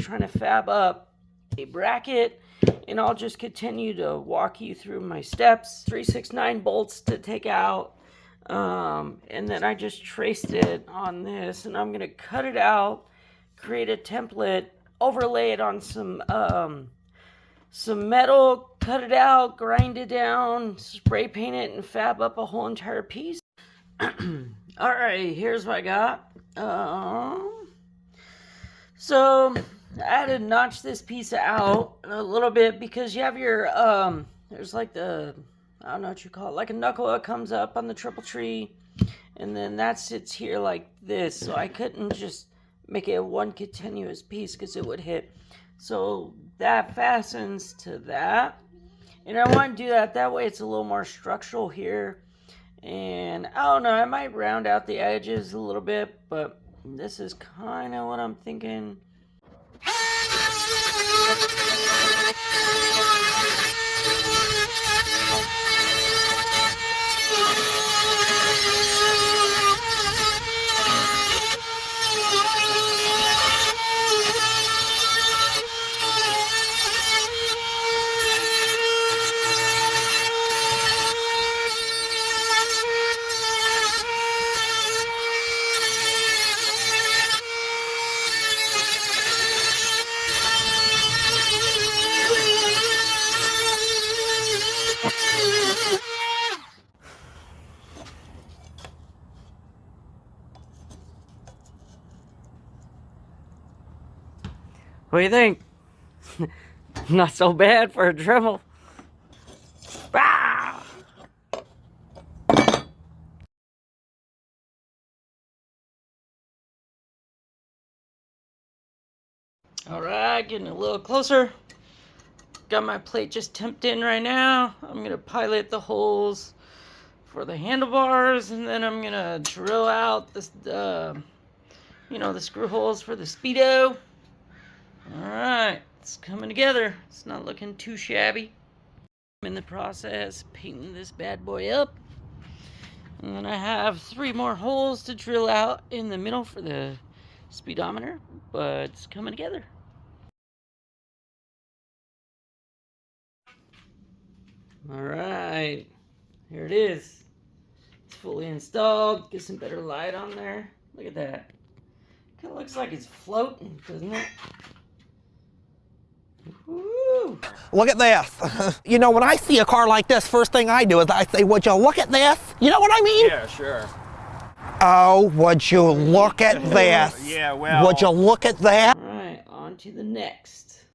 trying to fab up a bracket, and I'll just continue to walk you through my steps. 3/6/9 bolts to take out, and then I just traced it on this, and I'm gonna cut it out, create a template, overlay it on some metal, cut it out, grind it down, spray paint it, and fab up a whole entire piece. Alright, here's what I got. So I had to notch this piece out a little bit because you have your there's like the, I don't know what you call it, like a knuckle that comes up on the triple tree, and then that sits here like this. So I couldn't just make it one continuous piece because it would hit. So that fastens to that, and I want to do that way it's a little more structural here. And I don't know, I might round out the edges a little bit, but this is kind of what I'm thinking. What do you think? Not so bad for a Dremel. Ah! Alright, getting a little closer. Got my plate just temped in right now. I'm going to pilot the holes for the handlebars, and then I'm going to drill out this, the screw holes for the Speedo. Alright, it's coming together. It's not looking too shabby. I'm in the process painting this bad boy up. And then I have 3 more holes to drill out in the middle for the speedometer, but it's coming together. Alright, here it is. It's fully installed. Get some better light on there. Look at that. Kind of looks like it's floating, doesn't it? Woo. Look at this. You know, when I see a car like this, first thing I do is I say, would you look at this? You know what I mean? Yeah, sure. Oh, would you look at this? Yeah, well. Would you look at that? Alright, on to the next.